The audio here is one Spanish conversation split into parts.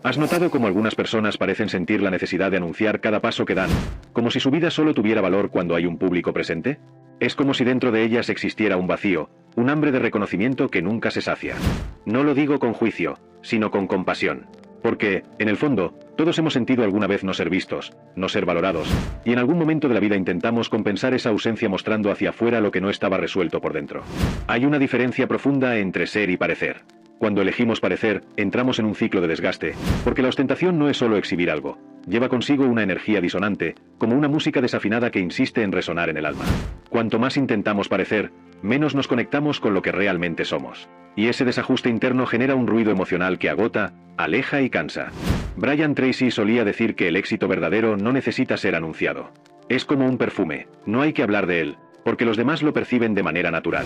¿Has notado cómo algunas personas parecen sentir la necesidad de anunciar cada paso que dan, como si su vida solo tuviera valor cuando hay un público presente? Es como si dentro de ellas existiera un vacío, un hambre de reconocimiento que nunca se sacia. No lo digo con juicio, sino con compasión. Porque, en el fondo, todos hemos sentido alguna vez no ser vistos, no ser valorados, y en algún momento de la vida intentamos compensar esa ausencia mostrando hacia afuera lo que no estaba resuelto por dentro. Hay una diferencia profunda entre ser y parecer. Cuando elegimos parecer, entramos en un ciclo de desgaste, porque la ostentación no es solo exhibir algo, lleva consigo una energía disonante, como una música desafinada que insiste en resonar en el alma. Cuanto más intentamos parecer, menos nos conectamos con lo que realmente somos. Y ese desajuste interno genera un ruido emocional que agota, aleja y cansa. Brian Tracy solía decir que el éxito verdadero no necesita ser anunciado. Es como un perfume, no hay que hablar de él, porque los demás lo perciben de manera natural.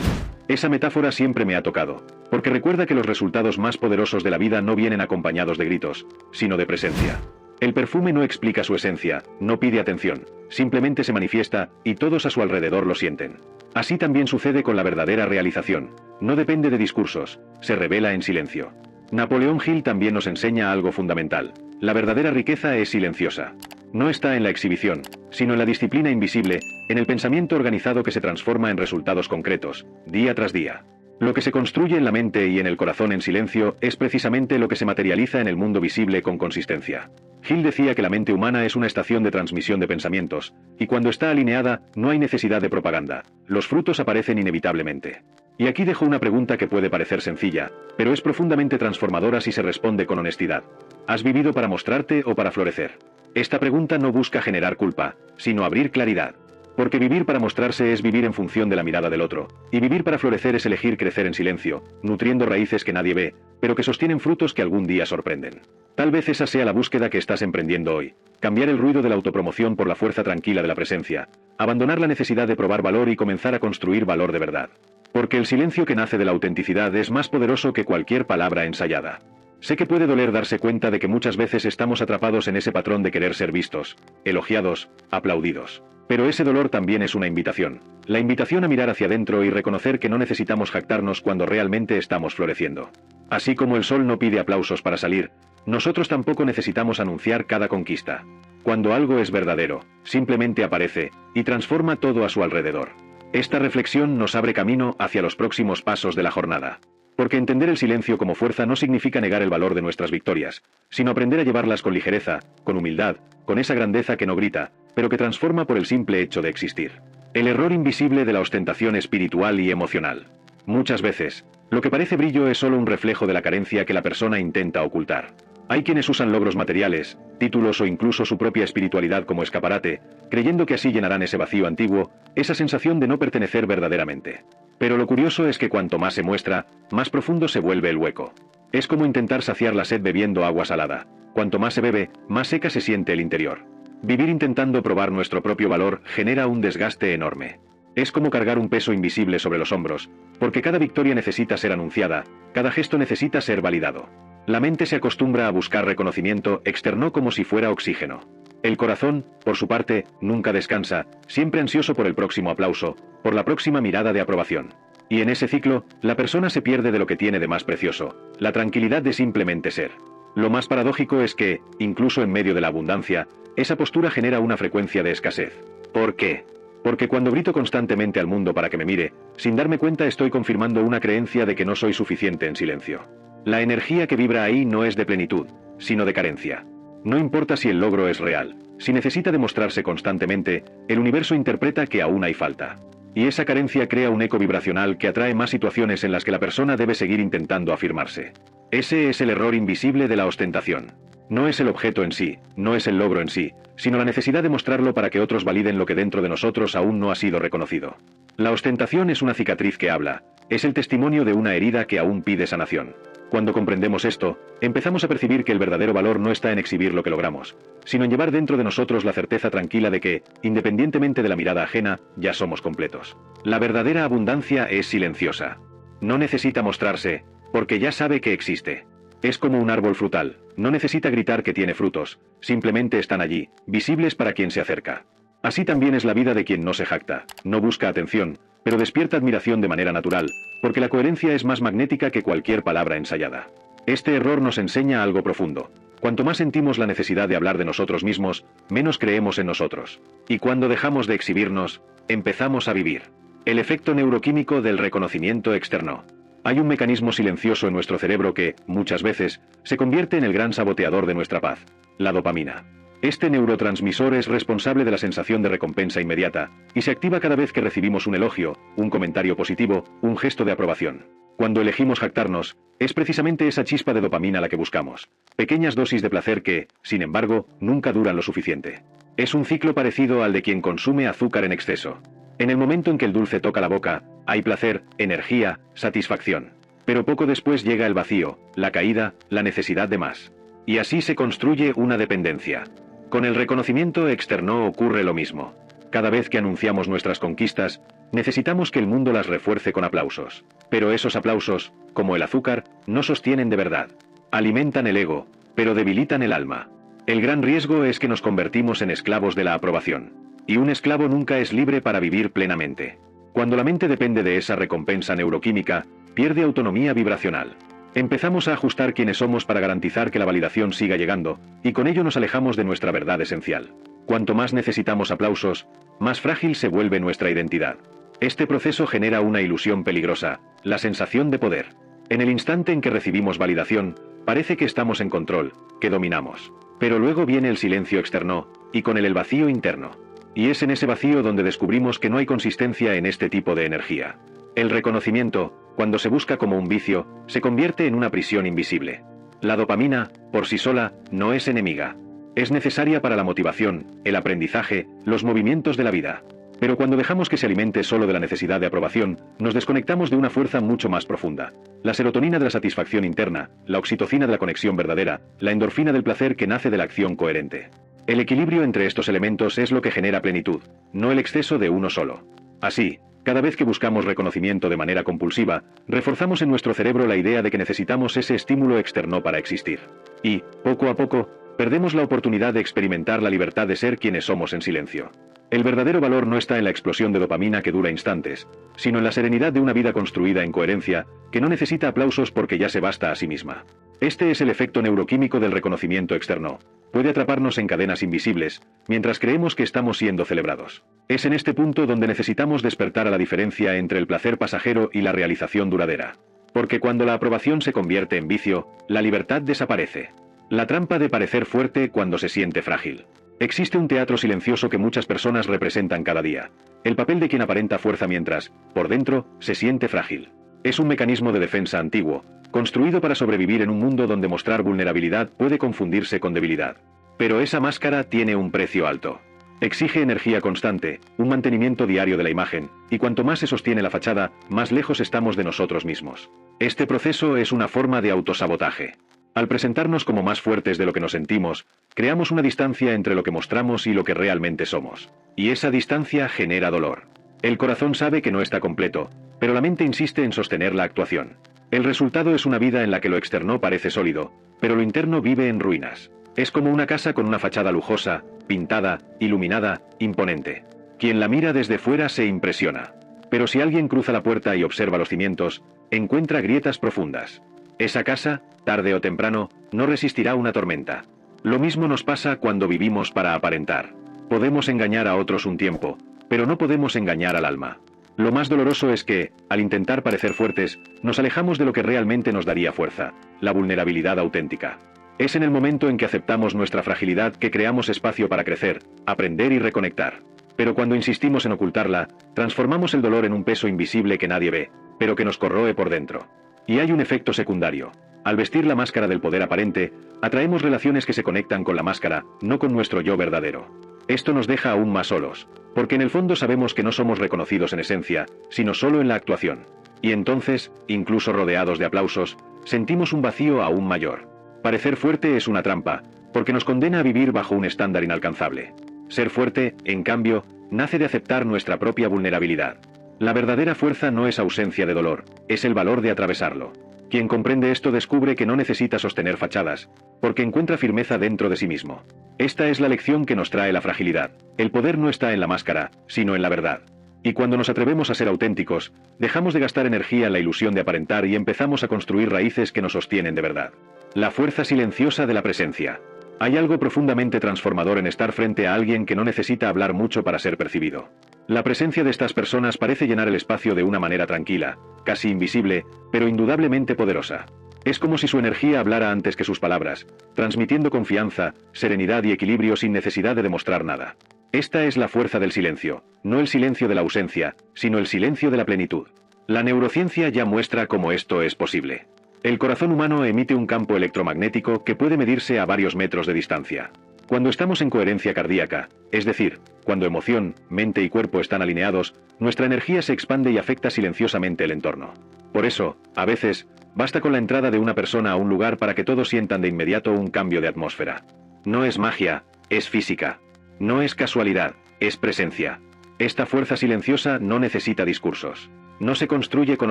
Esa metáfora siempre me ha tocado, porque recuerda que los resultados más poderosos de la vida no vienen acompañados de gritos, sino de presencia. El perfume no explica su esencia, no pide atención, simplemente se manifiesta, y todos a su alrededor lo sienten. Así también sucede con la verdadera realización, no depende de discursos, se revela en silencio. Napoleón Hill también nos enseña algo fundamental: la verdadera riqueza es silenciosa. No está en la exhibición, sino en la disciplina invisible, en el pensamiento organizado que se transforma en resultados concretos, día tras día. Lo que se construye en la mente y en el corazón en silencio es precisamente lo que se materializa en el mundo visible con consistencia. Hill decía que la mente humana es una estación de transmisión de pensamientos, y cuando está alineada, no hay necesidad de propaganda, los frutos aparecen inevitablemente. Y aquí dejo una pregunta que puede parecer sencilla, pero es profundamente transformadora si se responde con honestidad. ¿Has vivido para mostrarte o para florecer? Esta pregunta no busca generar culpa, sino abrir claridad. Porque vivir para mostrarse es vivir en función de la mirada del otro, y vivir para florecer es elegir crecer en silencio, nutriendo raíces que nadie ve, pero que sostienen frutos que algún día sorprenden. Tal vez esa sea la búsqueda que estás emprendiendo hoy: cambiar el ruido de la autopromoción por la fuerza tranquila de la presencia, abandonar la necesidad de probar valor y comenzar a construir valor de verdad. Porque el silencio que nace de la autenticidad es más poderoso que cualquier palabra ensayada. Sé que puede doler darse cuenta de que muchas veces estamos atrapados en ese patrón de querer ser vistos, elogiados, aplaudidos. Pero ese dolor también es una invitación. La invitación a mirar hacia adentro y reconocer que no necesitamos jactarnos cuando realmente estamos floreciendo. Así como el sol no pide aplausos para salir, nosotros tampoco necesitamos anunciar cada conquista. Cuando algo es verdadero, simplemente aparece, y transforma todo a su alrededor. Esta reflexión nos abre camino hacia los próximos pasos de la jornada. Porque entender el silencio como fuerza no significa negar el valor de nuestras victorias, sino aprender a llevarlas con ligereza, con humildad, con esa grandeza que no grita, pero que transforma por el simple hecho de existir. El error invisible de la ostentación espiritual y emocional. Muchas veces, lo que parece brillo es solo un reflejo de la carencia que la persona intenta ocultar. Hay quienes usan logros materiales, títulos o incluso su propia espiritualidad como escaparate, creyendo que así llenarán ese vacío antiguo, esa sensación de no pertenecer verdaderamente. Pero lo curioso es que cuanto más se muestra, más profundo se vuelve el hueco. Es como intentar saciar la sed bebiendo agua salada. Cuanto más se bebe, más seca se siente el interior. Vivir intentando probar nuestro propio valor genera un desgaste enorme. Es como cargar un peso invisible sobre los hombros, porque cada victoria necesita ser anunciada, cada gesto necesita ser validado. La mente se acostumbra a buscar reconocimiento externo como si fuera oxígeno. El corazón, por su parte, nunca descansa, siempre ansioso por el próximo aplauso, por la próxima mirada de aprobación. Y en ese ciclo, la persona se pierde de lo que tiene de más precioso, la tranquilidad de simplemente ser. Lo más paradójico es que, incluso en medio de la abundancia, esa postura genera una frecuencia de escasez. ¿Por qué? Porque cuando grito constantemente al mundo para que me mire, sin darme cuenta estoy confirmando una creencia de que no soy suficiente en silencio. La energía que vibra ahí no es de plenitud, sino de carencia. No importa si el logro es real, si necesita demostrarse constantemente, el universo interpreta que aún hay falta. Y esa carencia crea un eco vibracional que atrae más situaciones en las que la persona debe seguir intentando afirmarse. Ese es el error invisible de la ostentación. No es el objeto en sí, no es el logro en sí, sino la necesidad de mostrarlo para que otros validen lo que dentro de nosotros aún no ha sido reconocido. La ostentación es una cicatriz que habla, es el testimonio de una herida que aún pide sanación. Cuando comprendemos esto, empezamos a percibir que el verdadero valor no está en exhibir lo que logramos, sino en llevar dentro de nosotros la certeza tranquila de que, independientemente de la mirada ajena, ya somos completos. La verdadera abundancia es silenciosa. No necesita mostrarse, porque ya sabe que existe. Es como un árbol frutal, no necesita gritar que tiene frutos, simplemente están allí, visibles para quien se acerca. Así también es la vida de quien no se jacta, no busca atención, pero despierta admiración de manera natural, porque la coherencia es más magnética que cualquier palabra ensayada. Este error nos enseña algo profundo. Cuanto más sentimos la necesidad de hablar de nosotros mismos, menos creemos en nosotros. Y cuando dejamos de exhibirnos, empezamos a vivir. El efecto neuroquímico del reconocimiento externo. Hay un mecanismo silencioso en nuestro cerebro que, muchas veces, se convierte en el gran saboteador de nuestra paz: la dopamina. Este neurotransmisor es responsable de la sensación de recompensa inmediata, y se activa cada vez que recibimos un elogio, un comentario positivo, un gesto de aprobación. Cuando elegimos jactarnos, es precisamente esa chispa de dopamina la que buscamos. Pequeñas dosis de placer que, sin embargo, nunca duran lo suficiente. Es un ciclo parecido al de quien consume azúcar en exceso. En el momento en que el dulce toca la boca, hay placer, energía, satisfacción. Pero poco después llega el vacío, la caída, la necesidad de más. Y así se construye una dependencia. Con el reconocimiento externo ocurre lo mismo. Cada vez que anunciamos nuestras conquistas, necesitamos que el mundo las refuerce con aplausos. Pero esos aplausos, como el azúcar, no sostienen de verdad. Alimentan el ego, pero debilitan el alma. El gran riesgo es que nos convertimos en esclavos de la aprobación. Y un esclavo nunca es libre para vivir plenamente. Cuando la mente depende de esa recompensa neuroquímica, pierde autonomía vibracional. Empezamos a ajustar quiénes somos para garantizar que la validación siga llegando, y con ello nos alejamos de nuestra verdad esencial. Cuanto más necesitamos aplausos, más frágil se vuelve nuestra identidad. Este proceso genera una ilusión peligrosa, la sensación de poder. En el instante en que recibimos validación, parece que estamos en control, que dominamos. Pero luego viene el silencio externo, y con él el vacío interno. Y es en ese vacío donde descubrimos que no hay consistencia en este tipo de energía. El reconocimiento, cuando se busca como un vicio, se convierte en una prisión invisible. La dopamina, por sí sola, no es enemiga. Es necesaria para la motivación, el aprendizaje, los movimientos de la vida. Pero cuando dejamos que se alimente solo de la necesidad de aprobación, nos desconectamos de una fuerza mucho más profunda. La serotonina de la satisfacción interna, la oxitocina de la conexión verdadera, la endorfina del placer que nace de la acción coherente. El equilibrio entre estos elementos es lo que genera plenitud, no el exceso de uno solo. Así, cada vez que buscamos reconocimiento de manera compulsiva, reforzamos en nuestro cerebro la idea de que necesitamos ese estímulo externo para existir. Y, poco a poco, perdemos la oportunidad de experimentar la libertad de ser quienes somos en silencio. El verdadero valor no está en la explosión de dopamina que dura instantes, sino en la serenidad de una vida construida en coherencia, que no necesita aplausos porque ya se basta a sí misma. Este es el efecto neuroquímico del reconocimiento externo. Puede atraparnos en cadenas invisibles, mientras creemos que estamos siendo celebrados. Es en este punto donde necesitamos despertar a la diferencia entre el placer pasajero y la realización duradera. Porque cuando la aprobación se convierte en vicio, la libertad desaparece. La trampa de parecer fuerte cuando se siente frágil. Existe un teatro silencioso que muchas personas representan cada día. El papel de quien aparenta fuerza mientras, por dentro, se siente frágil. Es un mecanismo de defensa antiguo, construido para sobrevivir en un mundo donde mostrar vulnerabilidad puede confundirse con debilidad. Pero esa máscara tiene un precio alto. Exige energía constante, un mantenimiento diario de la imagen, y cuanto más se sostiene la fachada, más lejos estamos de nosotros mismos. Este proceso es una forma de autosabotaje. Al presentarnos como más fuertes de lo que nos sentimos, creamos una distancia entre lo que mostramos y lo que realmente somos. Y esa distancia genera dolor. El corazón sabe que no está completo, pero la mente insiste en sostener la actuación. El resultado es una vida en la que lo externo parece sólido, pero lo interno vive en ruinas. Es como una casa con una fachada lujosa, pintada, iluminada, imponente. Quien la mira desde fuera se impresiona. Pero si alguien cruza la puerta y observa los cimientos, encuentra grietas profundas. Esa casa, tarde o temprano, no resistirá una tormenta. Lo mismo nos pasa cuando vivimos para aparentar. Podemos engañar a otros un tiempo, pero no podemos engañar al alma. Lo más doloroso es que, al intentar parecer fuertes, nos alejamos de lo que realmente nos daría fuerza, la vulnerabilidad auténtica. Es en el momento en que aceptamos nuestra fragilidad que creamos espacio para crecer, aprender y reconectar. Pero cuando insistimos en ocultarla, transformamos el dolor en un peso invisible que nadie ve, pero que nos corroe por dentro. Y hay un efecto secundario. Al vestir la máscara del poder aparente, atraemos relaciones que se conectan con la máscara, no con nuestro yo verdadero. Esto nos deja aún más solos, porque en el fondo sabemos que no somos reconocidos en esencia, sino solo en la actuación. Y entonces, incluso rodeados de aplausos, sentimos un vacío aún mayor. Parecer fuerte es una trampa, porque nos condena a vivir bajo un estándar inalcanzable. Ser fuerte, en cambio, nace de aceptar nuestra propia vulnerabilidad. La verdadera fuerza no es ausencia de dolor, es el valor de atravesarlo. Quien comprende esto descubre que no necesita sostener fachadas, porque encuentra firmeza dentro de sí mismo. Esta es la lección que nos trae la fragilidad. El poder no está en la máscara, sino en la verdad. Y cuando nos atrevemos a ser auténticos, dejamos de gastar energía en la ilusión de aparentar y empezamos a construir raíces que nos sostienen de verdad. La fuerza silenciosa de la presencia. Hay algo profundamente transformador en estar frente a alguien que no necesita hablar mucho para ser percibido. La presencia de estas personas parece llenar el espacio de una manera tranquila, casi invisible, pero indudablemente poderosa. Es como si su energía hablara antes que sus palabras, transmitiendo confianza, serenidad y equilibrio sin necesidad de demostrar nada. Esta es la fuerza del silencio, no el silencio de la ausencia, sino el silencio de la plenitud. La neurociencia ya muestra cómo esto es posible. El corazón humano emite un campo electromagnético que puede medirse a varios metros de distancia. Cuando estamos en coherencia cardíaca, es decir, cuando emoción, mente y cuerpo están alineados, nuestra energía se expande y afecta silenciosamente el entorno. Por eso, a veces, basta con la entrada de una persona a un lugar para que todos sientan de inmediato un cambio de atmósfera. No es magia, es física. No es casualidad, es presencia. Esta fuerza silenciosa no necesita discursos. No se construye con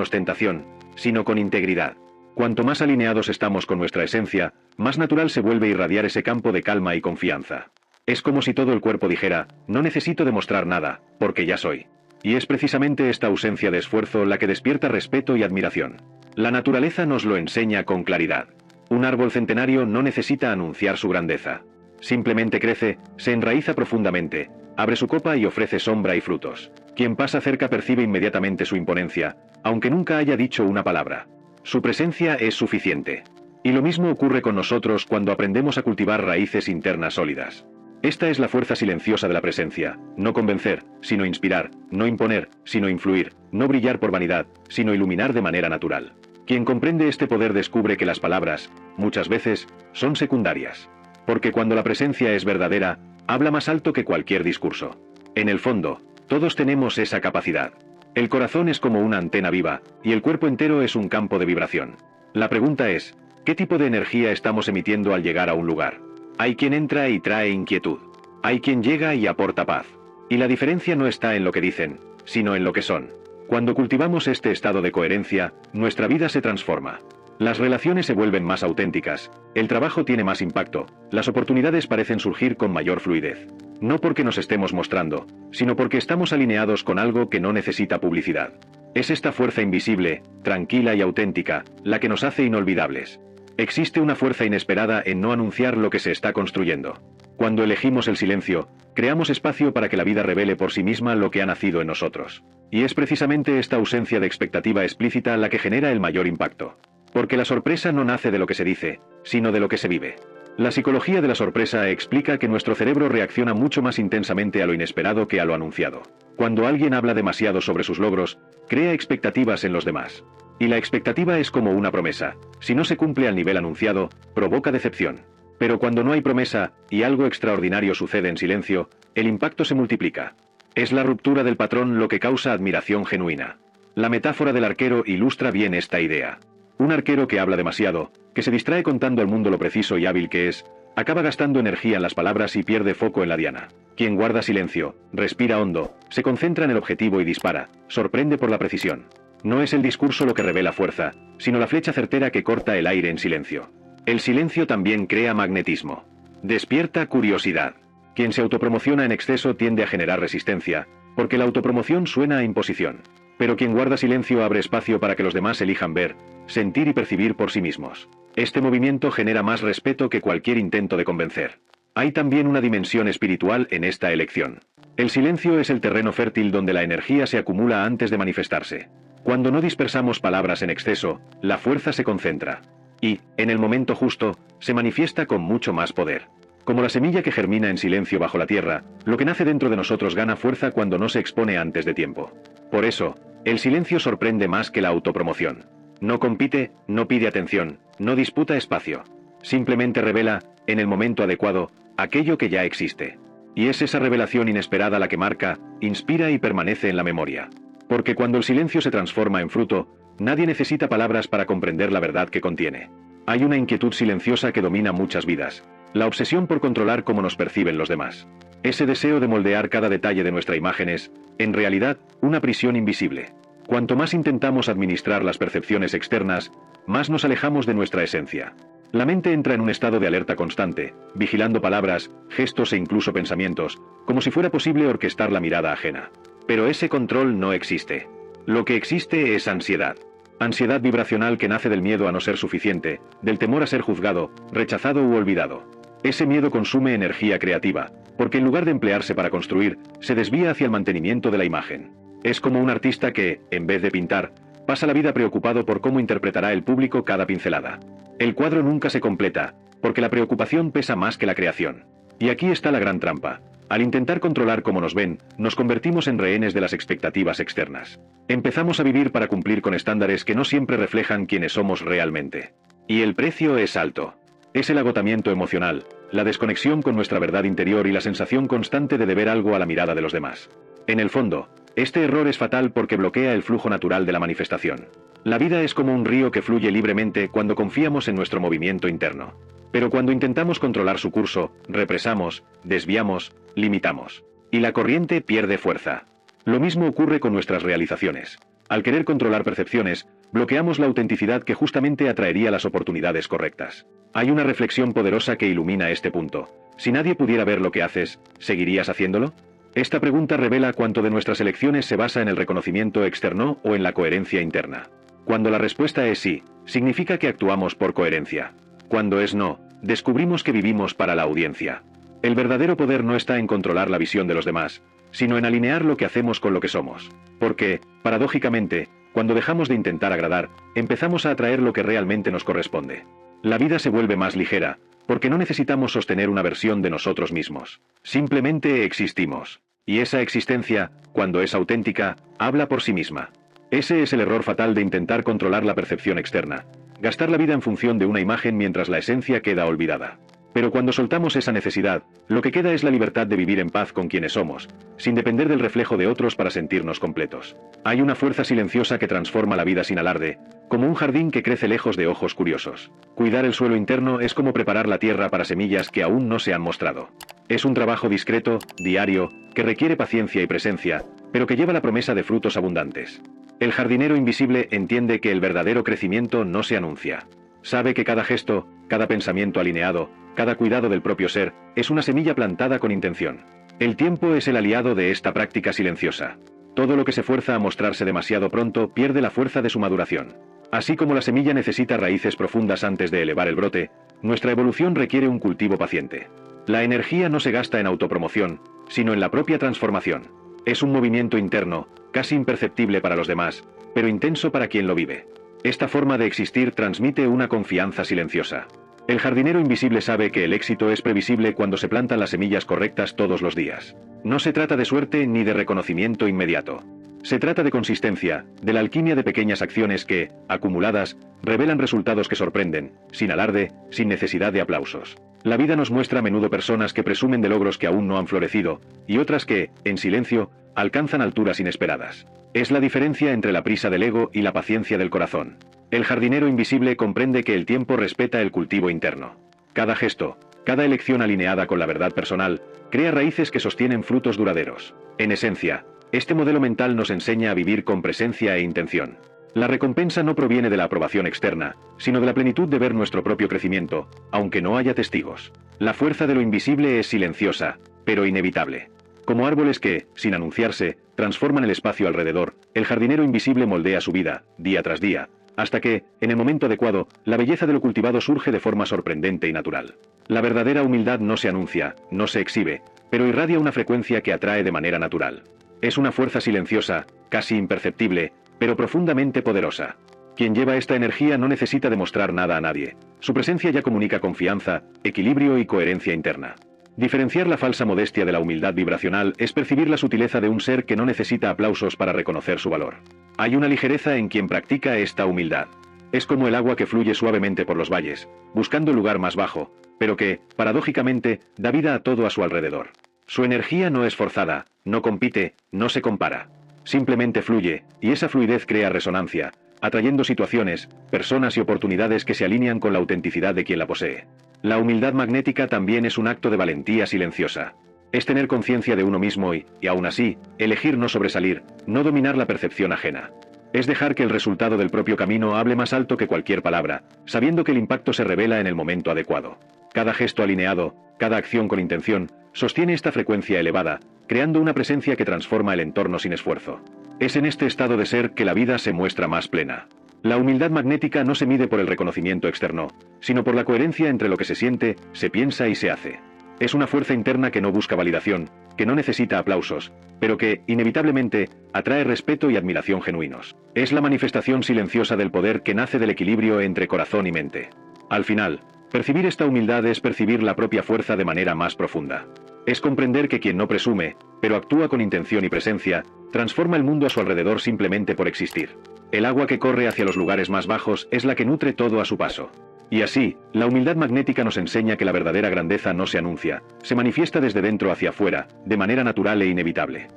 ostentación, sino con integridad. Cuanto más alineados estamos con nuestra esencia, más natural se vuelve irradiar ese campo de calma y confianza. Es como si todo el cuerpo dijera, no necesito demostrar nada, porque ya soy. Y es precisamente esta ausencia de esfuerzo la que despierta respeto y admiración. La naturaleza nos lo enseña con claridad. Un árbol centenario no necesita anunciar su grandeza. Simplemente crece, se enraiza profundamente, abre su copa y ofrece sombra y frutos. Quien pasa cerca percibe inmediatamente su imponencia, aunque nunca haya dicho una palabra. Su presencia es suficiente. Y lo mismo ocurre con nosotros cuando aprendemos a cultivar raíces internas sólidas. Esta es la fuerza silenciosa de la presencia, no convencer, sino inspirar, no imponer, sino influir, no brillar por vanidad, sino iluminar de manera natural. Quien comprende este poder descubre que las palabras, muchas veces, son secundarias. Porque cuando la presencia es verdadera, habla más alto que cualquier discurso. En el fondo, todos tenemos esa capacidad. El corazón es como una antena viva, y el cuerpo entero es un campo de vibración. La pregunta es, ¿qué tipo de energía estamos emitiendo al llegar a un lugar? Hay quien entra y trae inquietud. Hay quien llega y aporta paz. Y la diferencia no está en lo que dicen, sino en lo que son. Cuando cultivamos este estado de coherencia, nuestra vida se transforma. Las relaciones se vuelven más auténticas, el trabajo tiene más impacto, las oportunidades parecen surgir con mayor fluidez. No porque nos estemos mostrando, sino porque estamos alineados con algo que no necesita publicidad. Es esta fuerza invisible, tranquila y auténtica, la que nos hace inolvidables. Existe una fuerza inesperada en no anunciar lo que se está construyendo. Cuando elegimos el silencio, creamos espacio para que la vida revele por sí misma lo que ha nacido en nosotros. Y es precisamente esta ausencia de expectativa explícita la que genera el mayor impacto. Porque la sorpresa no nace de lo que se dice, sino de lo que se vive. La psicología de la sorpresa explica que nuestro cerebro reacciona mucho más intensamente a lo inesperado que a lo anunciado. Cuando alguien habla demasiado sobre sus logros, crea expectativas en los demás. Y la expectativa es como una promesa. Si no se cumple al nivel anunciado, provoca decepción. Pero cuando no hay promesa, y algo extraordinario sucede en silencio, el impacto se multiplica. Es la ruptura del patrón lo que causa admiración genuina. La metáfora del arquero ilustra bien esta idea. Un arquero que habla demasiado, que se distrae contando al mundo lo preciso y hábil que es, acaba gastando energía en las palabras y pierde foco en la diana. Quien guarda silencio, respira hondo, se concentra en el objetivo y dispara, sorprende por la precisión. No es el discurso lo que revela fuerza, sino la flecha certera que corta el aire en silencio. El silencio también crea magnetismo. Despierta curiosidad. Quien se autopromociona en exceso tiende a generar resistencia, porque la autopromoción suena a imposición. Pero quien guarda silencio abre espacio para que los demás elijan ver, sentir y percibir por sí mismos. Este movimiento genera más respeto que cualquier intento de convencer. Hay también una dimensión espiritual en esta elección. El silencio es el terreno fértil donde la energía se acumula antes de manifestarse. Cuando no dispersamos palabras en exceso, la fuerza se concentra. Y, en el momento justo, se manifiesta con mucho más poder. Como la semilla que germina en silencio bajo la tierra, lo que nace dentro de nosotros gana fuerza cuando no se expone antes de tiempo. Por eso, el silencio sorprende más que la autopromoción. No compite, no pide atención, no disputa espacio. Simplemente revela, en el momento adecuado, aquello que ya existe. Y es esa revelación inesperada la que marca, inspira y permanece en la memoria. Porque cuando el silencio se transforma en fruto, nadie necesita palabras para comprender la verdad que contiene. Hay una inquietud silenciosa que domina muchas vidas. La obsesión por controlar cómo nos perciben los demás. Ese deseo de moldear cada detalle de nuestra imagen es, en realidad, una prisión invisible. Cuanto más intentamos administrar las percepciones externas, más nos alejamos de nuestra esencia. La mente entra en un estado de alerta constante, vigilando palabras, gestos e incluso pensamientos, como si fuera posible orquestar la mirada ajena. Pero ese control no existe. Lo que existe es ansiedad. Ansiedad vibracional que nace del miedo a no ser suficiente, del temor a ser juzgado, rechazado u olvidado. Ese miedo consume energía creativa, porque en lugar de emplearse para construir, se desvía hacia el mantenimiento de la imagen. Es como un artista que, en vez de pintar, pasa la vida preocupado por cómo interpretará el público cada pincelada. El cuadro nunca se completa, porque la preocupación pesa más que la creación. Y aquí está la gran trampa. Al intentar controlar cómo nos ven, nos convertimos en rehenes de las expectativas externas. Empezamos a vivir para cumplir con estándares que no siempre reflejan quiénes somos realmente. Y el precio es alto. Es el agotamiento emocional, la desconexión con nuestra verdad interior y la sensación constante de deber algo a la mirada de los demás. En el fondo, este error es fatal porque bloquea el flujo natural de la manifestación. La vida es como un río que fluye libremente cuando confiamos en nuestro movimiento interno. Pero cuando intentamos controlar su curso, represamos, desviamos, limitamos. Y la corriente pierde fuerza. Lo mismo ocurre con nuestras realizaciones. Al querer controlar percepciones, bloqueamos la autenticidad que justamente atraería las oportunidades correctas. Hay una reflexión poderosa que ilumina este punto. Si nadie pudiera ver lo que haces, ¿seguirías haciéndolo? Esta pregunta revela cuánto de nuestras elecciones se basa en el reconocimiento externo o en la coherencia interna. Cuando la respuesta es sí, significa que actuamos por coherencia. Cuando es no, descubrimos que vivimos para la audiencia. El verdadero poder no está en controlar la visión de los demás, sino en alinear lo que hacemos con lo que somos. Porque, paradójicamente, cuando dejamos de intentar agradar, empezamos a atraer lo que realmente nos corresponde. La vida se vuelve más ligera, porque no necesitamos sostener una versión de nosotros mismos. Simplemente existimos. Y esa existencia, cuando es auténtica, habla por sí misma. Ese es el error fatal de intentar controlar la percepción externa. Gastar la vida en función de una imagen mientras la esencia queda olvidada. Pero cuando soltamos esa necesidad, lo que queda es la libertad de vivir en paz con quienes somos, sin depender del reflejo de otros para sentirnos completos. Hay una fuerza silenciosa que transforma la vida sin alarde, como un jardín que crece lejos de ojos curiosos. Cuidar el suelo interno es como preparar la tierra para semillas que aún no se han mostrado. Es un trabajo discreto, diario, que requiere paciencia y presencia, pero que lleva la promesa de frutos abundantes. El jardinero invisible entiende que el verdadero crecimiento no se anuncia. Sabe que cada gesto, cada pensamiento alineado, cada cuidado del propio ser, es una semilla plantada con intención. El tiempo es el aliado de esta práctica silenciosa. Todo lo que se fuerza a mostrarse demasiado pronto pierde la fuerza de su maduración. Así como la semilla necesita raíces profundas antes de elevar el brote, nuestra evolución requiere un cultivo paciente. La energía no se gasta en autopromoción, sino en la propia transformación. Es un movimiento interno, casi imperceptible para los demás, pero intenso para quien lo vive. Esta forma de existir transmite una confianza silenciosa. El jardinero invisible sabe que el éxito es previsible cuando se plantan las semillas correctas todos los días. No se trata de suerte ni de reconocimiento inmediato. Se trata de consistencia, de la alquimia de pequeñas acciones que, acumuladas, revelan resultados que sorprenden, sin alarde, sin necesidad de aplausos. La vida nos muestra a menudo personas que presumen de logros que aún no han florecido, y otras que, en silencio, alcanzan alturas inesperadas. Es la diferencia entre la prisa del ego y la paciencia del corazón. El jardinero invisible comprende que el tiempo respeta el cultivo interno. Cada gesto, cada elección alineada con la verdad personal, crea raíces que sostienen frutos duraderos. En esencia, este modelo mental nos enseña a vivir con presencia e intención. La recompensa no proviene de la aprobación externa, sino de la plenitud de ver nuestro propio crecimiento, aunque no haya testigos. La fuerza de lo invisible es silenciosa, pero inevitable. Como árboles que, sin anunciarse, transforman el espacio alrededor, el jardinero invisible moldea su vida, día tras día, hasta que, en el momento adecuado, la belleza de lo cultivado surge de forma sorprendente y natural. La verdadera humildad no se anuncia, no se exhibe, pero irradia una frecuencia que atrae de manera natural. Es una fuerza silenciosa, casi imperceptible, pero profundamente poderosa. Quien lleva esta energía no necesita demostrar nada a nadie. Su presencia ya comunica confianza, equilibrio y coherencia interna. Diferenciar la falsa modestia de la humildad vibracional es percibir la sutileza de un ser que no necesita aplausos para reconocer su valor. Hay una ligereza en quien practica esta humildad. Es como el agua que fluye suavemente por los valles, buscando el lugar más bajo, pero que, paradójicamente, da vida a todo a su alrededor. Su energía no es forzada, no compite, no se compara. Simplemente fluye, y esa fluidez crea resonancia, atrayendo situaciones, personas y oportunidades que se alinean con la autenticidad de quien la posee. La humildad magnética también es un acto de valentía silenciosa. Es tener conciencia de uno mismo y, aún así, elegir no sobresalir, no dominar la percepción ajena. Es dejar que el resultado del propio camino hable más alto que cualquier palabra, sabiendo que el impacto se revela en el momento adecuado. Cada gesto alineado, cada acción con intención, sostiene esta frecuencia elevada, creando una presencia que transforma el entorno sin esfuerzo. Es en este estado de ser que la vida se muestra más plena. La humildad magnética no se mide por el reconocimiento externo, sino por la coherencia entre lo que se siente, se piensa y se hace. Es una fuerza interna que no busca validación, que no necesita aplausos, pero que, inevitablemente, atrae respeto y admiración genuinos. Es la manifestación silenciosa del poder que nace del equilibrio entre corazón y mente. Al final, percibir esta humildad es percibir la propia fuerza de manera más profunda. Es comprender que quien no presume, pero actúa con intención y presencia, transforma el mundo a su alrededor simplemente por existir. El agua que corre hacia los lugares más bajos es la que nutre todo a su paso. Y así, la humildad magnética nos enseña que la verdadera grandeza no se anuncia, se manifiesta desde dentro hacia afuera, de manera natural e inevitable.